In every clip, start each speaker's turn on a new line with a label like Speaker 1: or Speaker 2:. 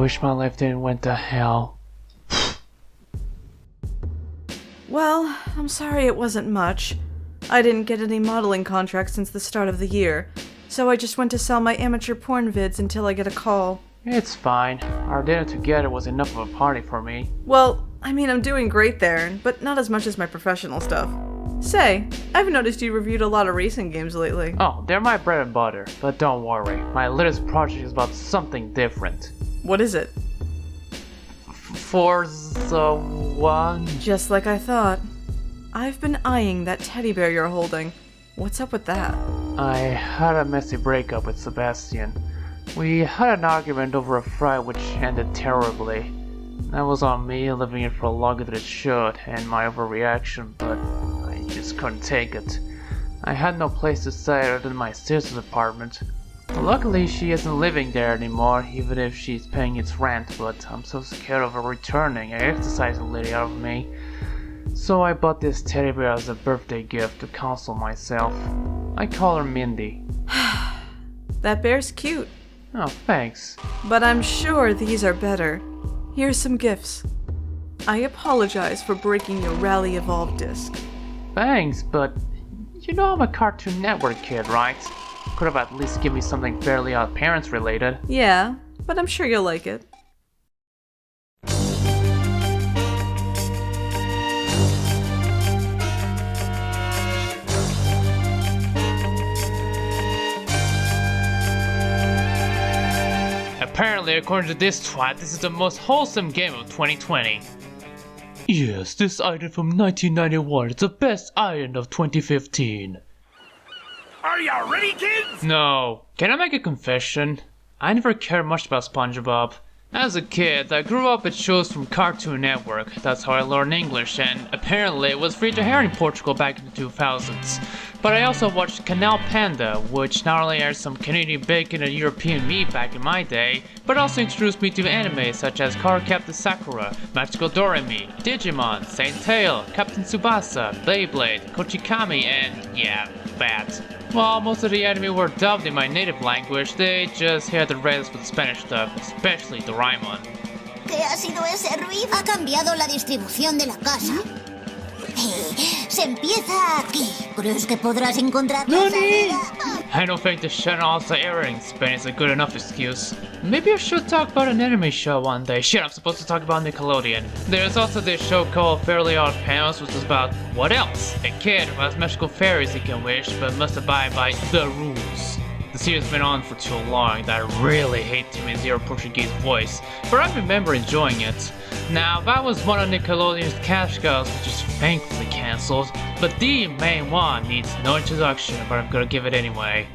Speaker 1: wish my life didn't went to hell.
Speaker 2: Well, I'm sorry it wasn't much. I didn't get any modeling contracts since the start of the year, so I just went to sell my amateur porn vids until I get a call.
Speaker 1: It's fine. Our dinner together was enough of a party for me.
Speaker 2: Well, I mean, I'm doing great there, but not as much as my professional stuff. Say, I've noticed you reviewed a lot of racing games lately.
Speaker 1: Oh, they're my bread and butter, but don't worry. My latest project is about something different.
Speaker 2: What is it?
Speaker 1: Forza 1?
Speaker 2: Just like I thought. I've been eyeing that teddy bear you're holding. What's up with that?
Speaker 1: I had a messy breakup with Sebastian. We had an argument over a fight which ended terribly. That was on me, leaving it for longer than it should, and my overreaction, but I just couldn't take it. I had no place to stay other than my sister's apartment. Luckily, she isn't living there anymore, even if she's paying its rent, but I'm so scared of her returning and exercising lady out of me. So I bought this teddy bear as a birthday gift to console myself. I call her Mindy.
Speaker 2: That bear's cute.
Speaker 1: Oh, thanks.
Speaker 2: But I'm sure these are better. Here's some gifts. I apologize for breaking your Rally Evolve disc.
Speaker 1: Thanks, but you know I'm a Cartoon Network kid, right? Could have at least given me something fairly Odd Parents related.
Speaker 2: Yeah, but I'm sure you'll like it.
Speaker 1: Apparently, according to this twat, this is the most wholesome game of 2020. Yes, this item from 1991 is the best item of 2015.
Speaker 3: Are you ready, kids?
Speaker 1: No. Can I make a confession? I never cared much about Spongebob. As a kid, I grew up with shows from Cartoon Network. That's how I learned English, and apparently it was free to air in Portugal back in the 2000s. But I also watched Canal Panda, which not only aired some Canadian bacon and European meat back in my day, but also introduced me to anime such as Cardcaptor Sakura, Magical Doremi, Digimon, Saint Tail, Captain Tsubasa, Beyblade, Kochikami, and yeah, that. While most of the anime were dubbed in my native language, they just had the rest with Spanish stuff, especially Doraemon.
Speaker 4: ¿Qué ha sido ese ruido? Ha cambiado la distribución de la casa. Se empieza aquí. ¿Crees que podrás encontrar la salida?
Speaker 1: I don't think the channel also airing in Spain is a good enough excuse. Maybe I should talk about an anime show one day. Shit, I'm supposed to talk about Nickelodeon. There's also this show called Fairly Odd Parents, which is about, what else? A kid who has magical fairies he can wish, but must abide by the rules. The series has been on for too long that I really hate Timmy Zero Portuguese voice, but I remember enjoying it. Now, that was one of Nickelodeon's cash cows, which is thankfully cancelled, but the main one needs no introduction, but I'm gonna give it anyway.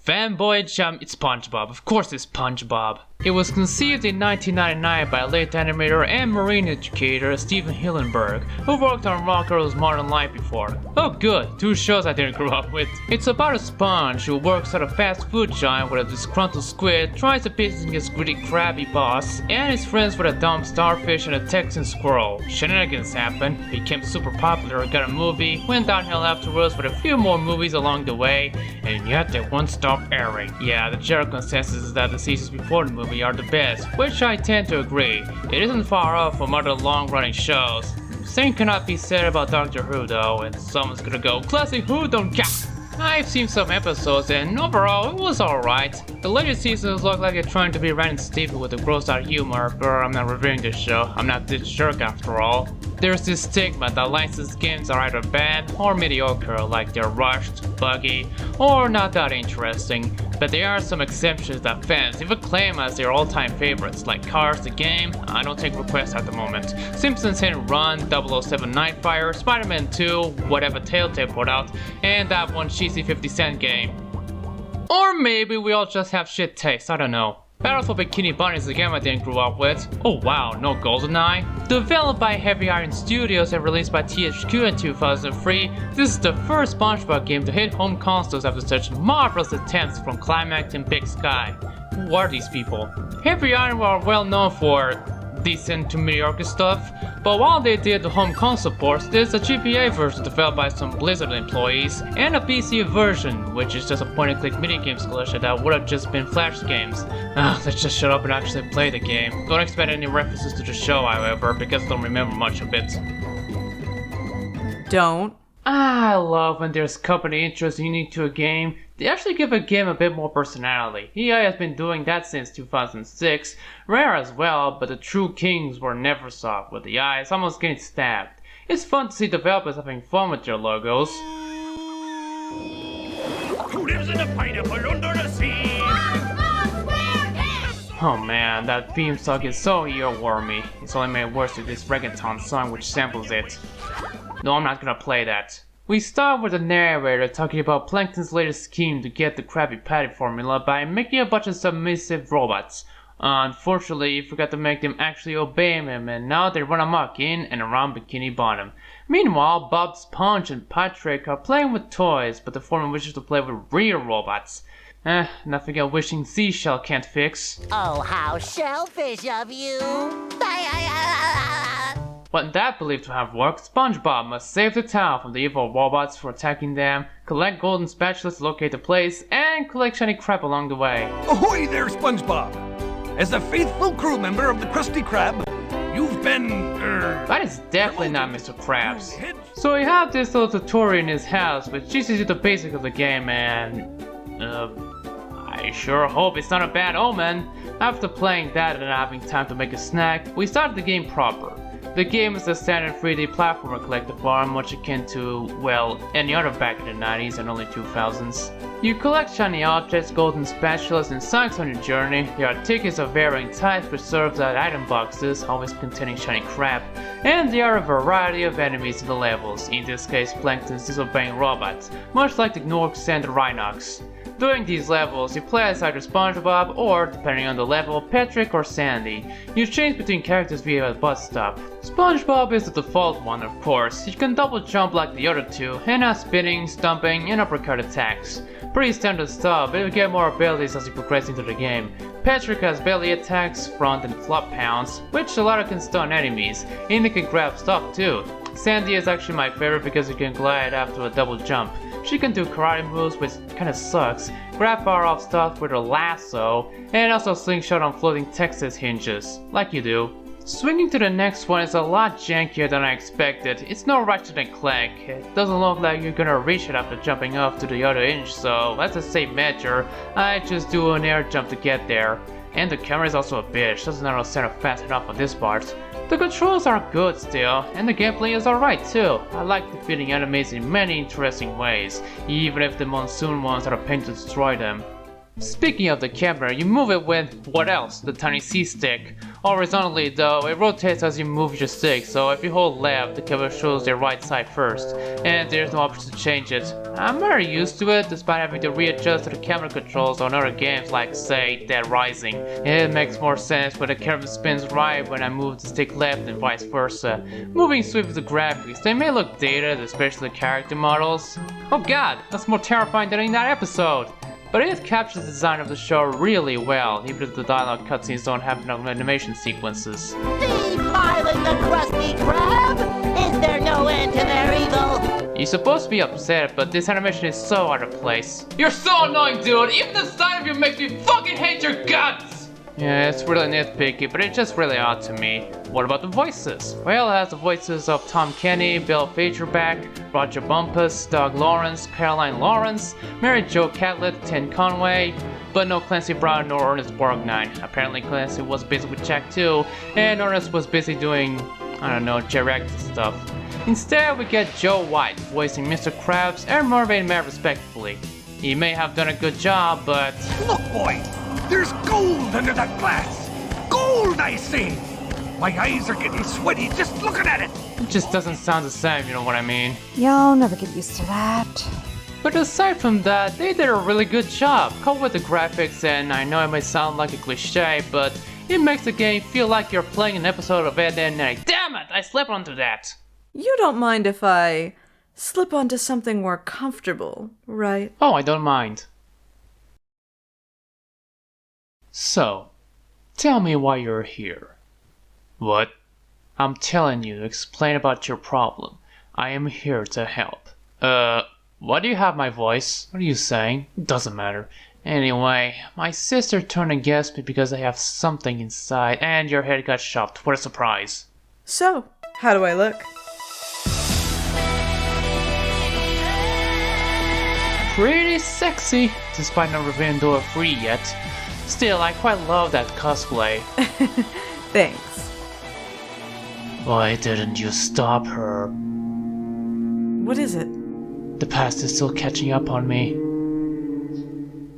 Speaker 1: Fanboy Jump, it's Spongebob. Of course it's Spongebob. It was conceived in 1999 by late animator and marine educator Steven Hillenburg, who worked on Rock Girl's Modern Life before. Oh good, two shows I didn't grow up with. It's about a sponge who works at a fast food giant where a disgruntled squid tries to beat his gritty crabby boss, and is friends with a dumb starfish and a Texan squirrel. Shenanigans happened, became super popular, got a movie, went downhill afterwards with a few more movies along the way, and yet they won't stop airing. Yeah, the general consensus is that the seasons before the movie are the best, which I tend to agree. It isn't far off from other long-running shows. Same cannot be said about Doctor Who though, and someone's gonna go, classic Who don't count. I've seen some episodes and overall it was alright. The later seasons look like they're trying to be Ren and Stimpy with the gross out humor, but I'm not reviewing this show, I'm not this jerk after all. There's this stigma that licensed games are either bad or mediocre, like they're rushed, buggy, or not that interesting. But there are some exceptions that fans even claim as their all-time favorites, like Cars the game, I don't take requests at the moment, Simpsons Hit and Run, 007 Nightfire, Spider-Man 2, whatever Telltale put out, and that one cheesy 50 cent game. Or maybe we all just have shit taste, I don't know. Battle for Bikini Bunny is a game I didn't grow up with. Oh wow, no GoldenEye? Developed by Heavy Iron Studios and released by THQ in 2003, this is the first SpongeBob game to hit home consoles after such marvelous attempts from Climax and Big Sky. Who are these people? Heavy Iron were well known for decent to mediocre stuff, but while they did the home console ports, there's a GBA version developed by some Blizzard employees, and a PC version, which is just a point-and-click minigames collection that would have just been Flash games. Let's just shut up and actually play the game. Don't expect any references to the show, however, because I don't remember much of it.
Speaker 2: Don't.
Speaker 1: I love when there's company interest unique to a game. They actually give a game a bit more personality. EA has been doing that since 2006. Rare as well, but the true kings were never soft, with the eyes almost getting stabbed. It's fun to see developers having fun with their logos.
Speaker 3: Who lives in a pineapple under the sea?
Speaker 1: Oh man, that theme song is so earwormy. It's only made worse with this reggaeton song which samples it. No, I'm not gonna play that. We start with the narrator talking about Plankton's latest scheme to get the Krabby Patty formula by making a bunch of submissive robots. Unfortunately, he forgot to make them actually obey him, and now they run amok in and around Bikini Bottom. Meanwhile, Bob Sponge and Patrick are playing with toys, but the foreman wishes to play with real robots. Nothing a wishing seashell can't fix.
Speaker 5: Oh, how shellfish of you!
Speaker 1: But that believed to have worked, SpongeBob must save the town from the evil robots for attacking them, collect golden spatulas to locate the place, and collect shiny crab along the way.
Speaker 3: Ahoy there, SpongeBob! As a faithful crew member of the Krusty Krab, you've been,
Speaker 1: That is definitely not Mr. Krabs. So we have this little tutorial in his house which teaches you the basics of the game, and I sure hope it's not a bad omen. After playing that and having time to make a snack, we started the game proper. The game is a standard 3D platformer collectible farm, much akin to, well, any other back in the 90s and early 2000s. You collect shiny objects, golden spatulas, and songs on your journey. There are tickets of varying types preserved at item boxes, always containing shiny crab, and there are a variety of enemies in the levels, in this case Plankton's disobeying robots, much like the Gnorcs and the Rhinox. During these levels, you play as either SpongeBob or, depending on the level, Patrick or Sandy. You change between characters via a bus stop. SpongeBob is the default one, of course. You can double jump like the other two, and has spinning, stumping, and uppercut attacks. Pretty standard stuff, but you get more abilities as you progress into the game. Patrick has belly attacks, front and flop pounds, which a lot of can stun enemies, and he can grab stuff too. Sandy is actually my favorite because you can glide after a double jump. She can do karate moves, which kinda sucks, grab far off stuff with her lasso, and also slingshot on floating Texas hinges, like you do. Swinging to the next one is a lot jankier than I expected. It's no Ratchet and Clank. It doesn't look like you're gonna reach it after jumping off to the other inch, so as a safe measure, I just do an air jump to get there. And the camera is also a bitch, doesn't know how to center fast enough on this part. The controls are good still, and the gameplay is alright too. I like defeating enemies in many interesting ways, even if the monsoon ones are a pain to destroy them. Speaking of the camera, you move it with, what else, the tiny C-stick. Horizontally though, it rotates as you move your stick, so if you hold left, the camera shows your right side first, and there's no option to change it. I'm very used to it, despite having to readjust to the camera controls on other games like, say, Dead Rising. It makes more sense when the camera spins right when I move the stick left and vice versa. Moving swift with the graphics, they may look dated, especially the character models. Oh god, that's more terrifying than in that episode! But it captures the design of the show really well, even if the dialogue cutscenes don't have no animation sequences.
Speaker 5: Defiling the Krusty Krab? Is there no end to their evil?
Speaker 1: You're supposed to be upset, but this animation is so out of place. You're so annoying, dude! Even the sight of you makes me fucking hate your guts! Yeah, it's really nitpicky, but it's just really odd to me. What about the voices? Well, it has the voices of Tom Kenny, Bill Fagerback, Roger Bumpus, Doug Lawrence, Caroline Lawrence, Mary Jo Catlett, Tim Conway, but no Clancy Brown nor Ernest Borgnine. Apparently Clancy was busy with Jack too, and Ernest was busy doing, I don't know, geriatric stuff. Instead, we get Joe White voicing Mr. Krabs and Mermaid Man respectively. He may have done a good job, but...
Speaker 3: Look, boy! There's gold under that glass! Gold, I say! My eyes are getting sweaty just looking at it!
Speaker 1: it just doesn't sound the same, you know what I mean?
Speaker 6: You'll never get used to that.
Speaker 1: But aside from that, they did a really good job. Coupled with the graphics, and I know it may sound like a cliche, but it makes the game feel like you're playing an episode of Ed, Edd n Eddy. Damn it! I slept onto that!
Speaker 2: You don't mind if I slip onto something more comfortable, right?
Speaker 1: Oh, I don't mind. So, tell me why you're here. What? I'm telling you, explain about your problem. I am here to help. Why do you have my voice? What are you saying? Doesn't matter. Anyway, my sister turned against me because I have something inside, and your head got chopped. What a surprise.
Speaker 2: So, how do I look?
Speaker 1: Pretty sexy, despite not revealing door free yet. Still, I quite love that cosplay.
Speaker 2: Thanks.
Speaker 1: Why didn't you stop her?
Speaker 2: What is it?
Speaker 1: The past is still catching up on me.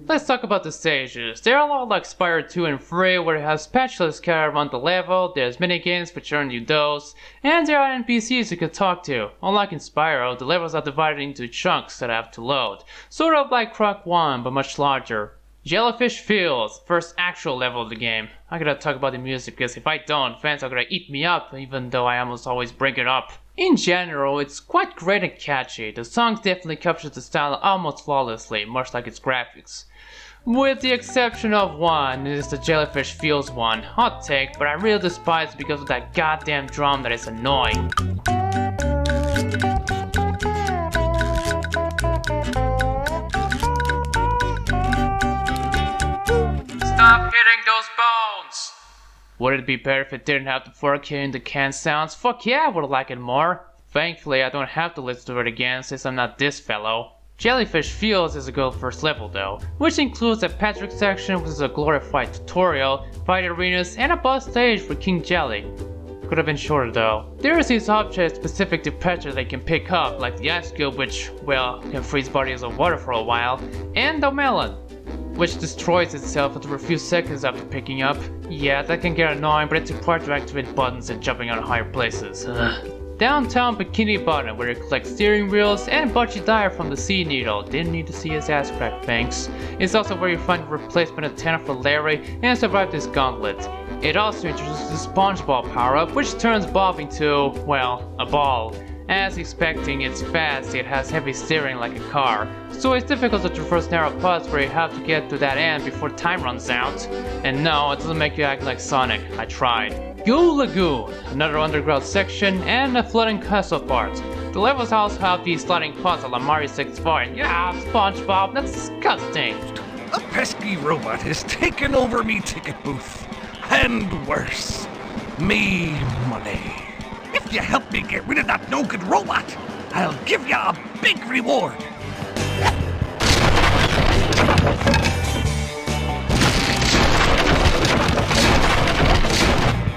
Speaker 1: Let's talk about the stages. They're a lot like Spyro 2 and 3, where it has spatulas scattered around the level, there's minigames which earn you those, and there are NPCs you can talk to. Unlike in Spyro, the levels are divided into chunks that I have to load. Sort of like Croc 1, but much larger. Jellyfish Fields, first actual level of the game. I gotta talk about the music because if I don't, fans are gonna eat me up, even though I almost always bring it up. In general, it's quite great and catchy. The songs definitely capture the style almost flawlessly, much like its graphics. With the exception of one, it is the Jellyfish Fields one. Hot take, but I really despise it because of that goddamn drum that is annoying. Stop hitting those bones! Would it be better if it didn't have the fork hitting the can sounds? Fuck yeah, I would like it more. Thankfully, I don't have to listen to it again since I'm not this fellow. Jellyfish Fields is a good first level though, which includes a Patrick section which is a glorified tutorial, fight arenas, and a boss stage for King Jelly. Could have been shorter though. There is these objects specific to Patrick they can pick up, like the ice cube which, well, can freeze bodies of water for a while, and the melon, which destroys itself after a few seconds after picking up. Yeah, that can get annoying, but it's required to activate buttons and jumping on higher places. Downtown Bikini Bottom, where you collect steering wheels and Butchie Dyer from the Sea Needle. Didn't need to see his ass crack, thanks. It's also where you find a replacement antenna for Larry and survive this gauntlet. It also introduces the Spongebob Power-Up, which turns Bob into, well, a ball. As expecting, it's fast, it has heavy steering like a car, so it's difficult to traverse narrow paths where you have to get to that end before time runs out. And no, it doesn't make you act like Sonic, I tried. Go Lagoon, another underground section, and a floating castle part. The levels also have these sliding pods a la Mario 64, and yeah, SpongeBob, that's disgusting.
Speaker 3: A pesky robot has taken over me ticket booth. And worse, me money. If you help me get rid of that no-good robot, I'll give you a big reward.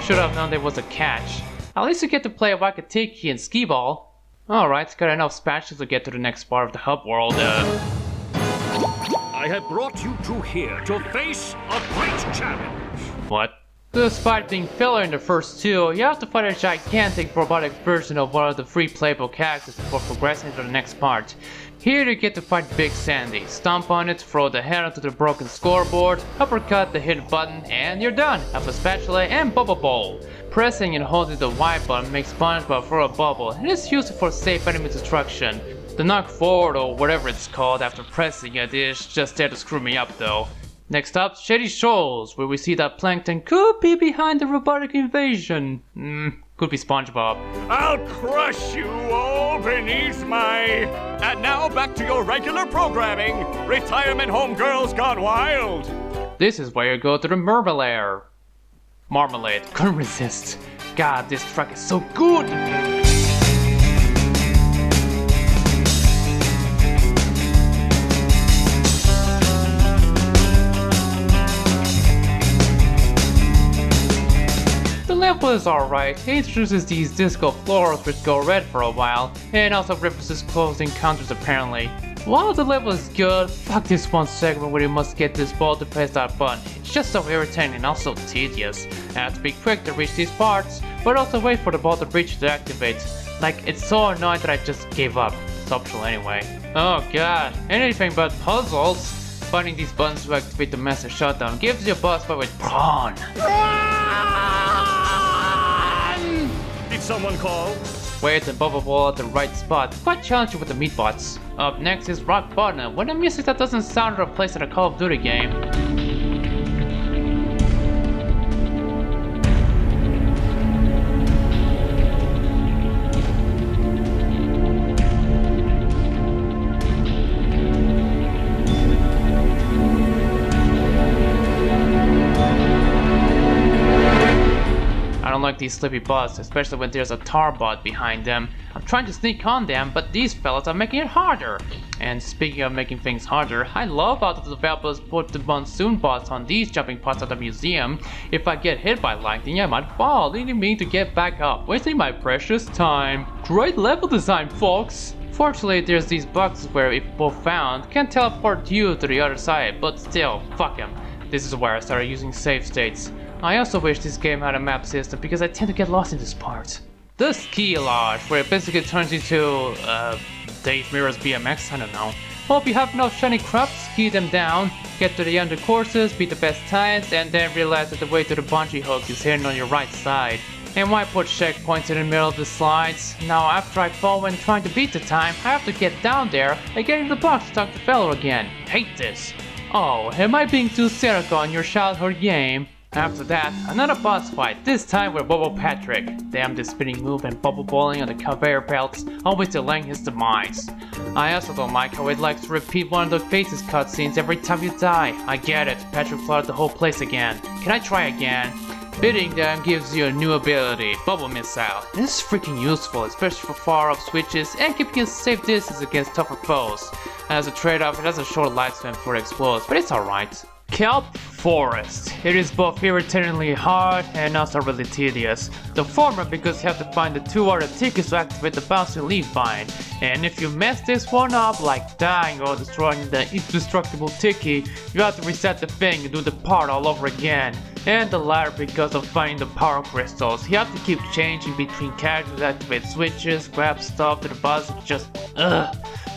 Speaker 1: Should have known there was a catch. At least you get to play Wakatiki and Skee-Ball. Alright, got enough spatulas to get to the next part of the hub world.
Speaker 7: I have brought you two here to face a great challenge.
Speaker 1: What? Despite being filler in the first two, you have to fight a gigantic robotic version of one of the three playable characters before progressing to the next part. Here you get to fight Big Sandy, stomp on it, throw the head onto the broken scoreboard, uppercut the hit button, and you're done! Have a spatula and bubble bowl. Pressing and holding the Y button makes SpongeBob throw a bubble, and it's used for safe enemy destruction. The knock forward or whatever it's called after pressing it is just there to screw me up though. Next up, Shady Shoals, where we see that Plankton could be behind the robotic invasion. Could be SpongeBob.
Speaker 7: I'll crush you all beneath my... And now back to your regular programming. Retirement Home Girls Gone Wild.
Speaker 1: This is where you go to the Marmalade. Couldn't resist. God, this track is so good! The level is alright, it introduces these disco floors which go red for a while, and also references close encounters apparently. While the level is good, fuck this one segment where you must get this ball to press that button. It's just so irritating and also tedious. I have to be quick to reach these parts, but also wait for the ball to reach to activate. Like, it's so annoying that I just gave up. It's optional anyway. Oh god, anything but puzzles. Finding these buttons to activate the master shutdown gives you a boss fight with prawn.
Speaker 7: Did someone call?
Speaker 1: Wait and bubble ball at the right spot. Quite challenging with the meatbots. Up next is Rock Bottom, with a music that doesn't sound or place in a Call of Duty game. like these sleepy bots, especially when there's a tar bot behind them. I'm trying to sneak on them, but these fellas are making it harder. And speaking of making things harder, I love how the developers put the monsoon bots on these jumping parts of the museum. If I get hit by lightning, I might fall, leading me to get back up, wasting my precious time. Great level design, folks! Fortunately, there's these boxes where, if both found, can teleport you to the other side, but still, fuck them. This is where I started using save states. I also wish this game had a map system because I tend to get lost in this part. The ski lodge, where it basically turns into, Dave Mirror's BMX, I don't know. Hope you have enough shiny crabs, ski them down, get to the under courses, beat the best times, and then realize that the way to the bungee hook is hidden on your right side. And why put checkpoints in the middle of the slides? Now after I fall when trying to beat the time, I have to get down there and get in the box to talk to fellow again. Hate this. Oh, am I being too cynical on your childhood game? After that, another boss fight, this time with Bubble Patrick. Damn this spinning move and bubble bowling on the conveyor belts, always delaying his demise. I also don't like how it likes to repeat one of the Faces cutscenes every time you die. I get it, Patrick flooded the whole place again. Can I try again? Beating them gives you a new ability, Bubble Missile. This is freaking useful, especially for far-up switches and keeping a safe distance against tougher foes. As a trade-off, it has a short lifespan before it explodes, but it's alright. Kelp Forest. It is both irritatingly hard and also really tedious. The former because you have to find the 2 other tickets to activate the bouncy leaf vine. And if you mess this one up, like dying or destroying the indestructible tiki, you have to reset the thing and do the part all over again. And the latter because of finding the power crystals. You have to keep changing between characters to activate switches, grab stuff to the boss, it's just ugh.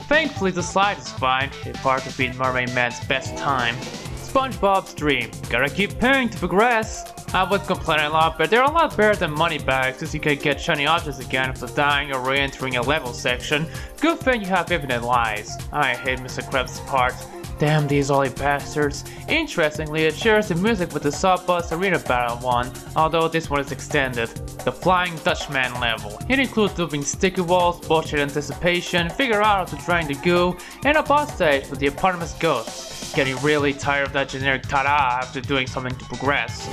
Speaker 1: Thankfully the slide is fine, it's hard to beat Mermaid Man's best time. SpongeBob's Dream. Gotta keep paying to progress. I would complain a lot, but they're a lot better than money bags since you can get shiny objects again after dying or re-entering a level section. Good thing you have infinite lives. I hate Mr. Krabs' part. Damn these oily bastards. Interestingly, it shares the music with the Sawbust Arena Battle one, although this one is extended. The Flying Dutchman level. It includes looping sticky walls, bullshit anticipation, figure out how to drain the goo, and a boss stage with the eponymous ghosts. Getting really tired of that generic ta-da after doing something to progress.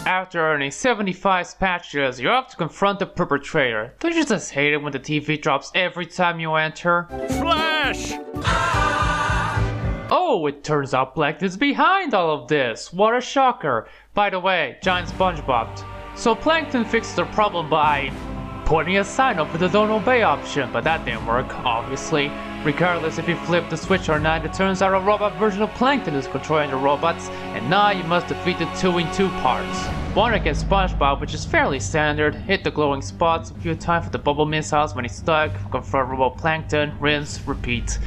Speaker 1: After earning 75 spatulas, you're off to confront the perpetrator. Don't you just hate it when the TV drops every time you enter?
Speaker 7: Flash!
Speaker 1: Oh, it turns out Plankton's behind all of this. What a shocker. By the way, giant SpongeBob. So Plankton fixed the problem by putting a sign up with the don't obey option, but that didn't work, obviously. Regardless if you flip the switch or not, it turns out a robot version of Plankton is controlling the robots, and now you must defeat the 2 in 2 parts. One against SpongeBob, which is fairly standard, hit the glowing spots a few times with the bubble missiles when he's stuck, confront robot Plankton, rinse, repeat.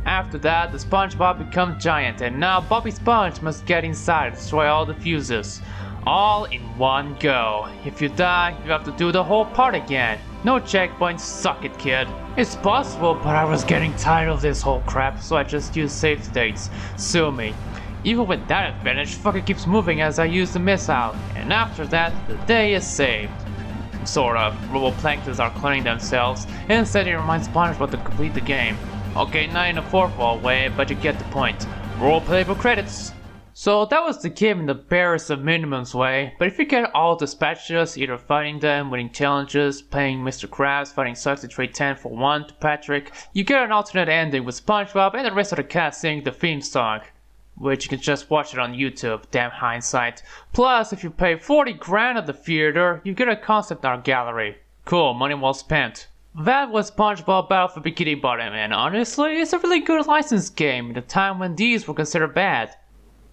Speaker 1: After that, the SpongeBob becomes giant, and now Bobby Sponge must get inside and destroy all the fuses. All in one go. If you die, you have to do the whole part again. No checkpoints, suck it, kid. It's possible, but I was getting tired of this whole crap, so I just used save states. Sue me. Even with that advantage, fucker keeps moving as I use the missile, and after that, the day is saved. Sort of. Roboplanktons are cloning themselves, and instead it reminds SpongeBob to complete the game. Okay, not in a fourth wall way, but you get the point. Roll playable credits. So that was the game in the barest of minimums way, but if you get all the spatulas, either fighting them, winning challenges, playing Mr. Krabs, fighting Sucks to trade 10 for 1 to Patrick, you get an alternate ending with SpongeBob and the rest of the cast singing the theme song. Which you can just watch it on YouTube, damn hindsight. Plus, if you pay 40 grand at the theater, you get a concept art gallery. Cool, money well spent. That was Spongebob Battle for Bikini Bottom, and honestly, it's a really good licensed game in a time when these were considered bad.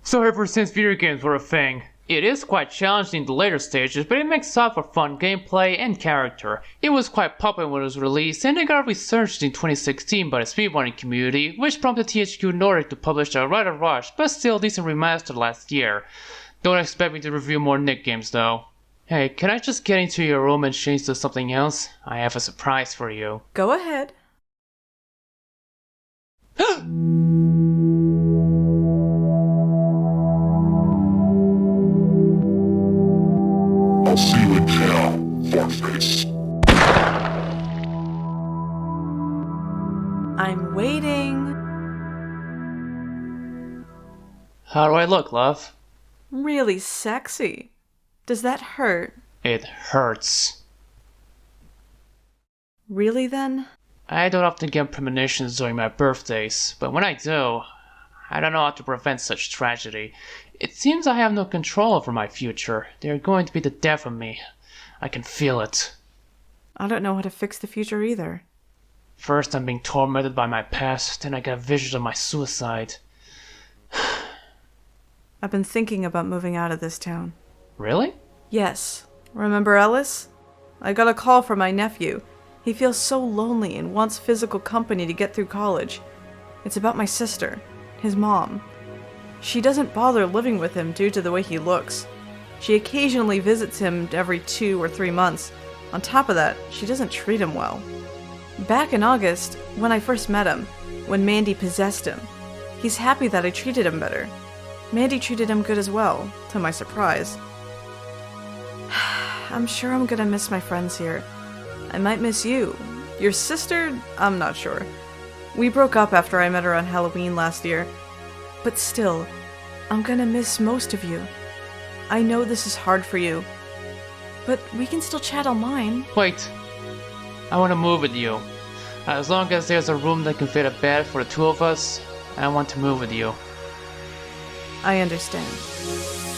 Speaker 1: So ever since video games were a thing, it is quite challenging in the later stages, but it makes up for fun gameplay and character. It was quite popular when it was released, and it got researched in 2016 by the speedrunning community, which prompted THQ Nordic to publish a rather rushed, but still decent remaster last year. Don't expect me to review more Nick games though. Hey, can I just get into your room and change to something else? I have a surprise for you.
Speaker 2: Go ahead.
Speaker 8: I'll see you in jail, fuckface.
Speaker 2: I'm waiting.
Speaker 1: How do I look, love?
Speaker 2: Really sexy. Does that hurt?
Speaker 1: It hurts.
Speaker 2: Really then?
Speaker 1: I don't often get premonitions during my birthdays, but when I do, I don't know how to prevent such tragedy. It seems I have no control over my future. They are going to be the death of me. I can feel it.
Speaker 2: I don't know how to fix the future either.
Speaker 1: First I'm being tormented by my past, then I get visions of my suicide.
Speaker 2: I've been thinking about moving out of this town.
Speaker 1: Really?
Speaker 2: Yes. Remember Ellis? I got a call from my nephew. He feels so lonely and wants physical company to get through college. It's about my sister, his mom. She doesn't bother living with him due to the way he looks. She occasionally visits him every 2 or 3 months. On top of that, she doesn't treat him well. Back in August, when I first met him, when Mandy possessed him, he's happy that I treated him better. Mandy treated him good as well, to my surprise. I'm sure I'm gonna miss my friends here. I might miss you. Your sister? I'm not sure. We broke up after I met her on Halloween last year. But still, I'm gonna miss most of you. I know this is hard for you, but we can still chat online.
Speaker 1: Wait. I want to move with you. As long as there's a room that can fit a bed for the two of us, I want to move with you.
Speaker 2: I understand.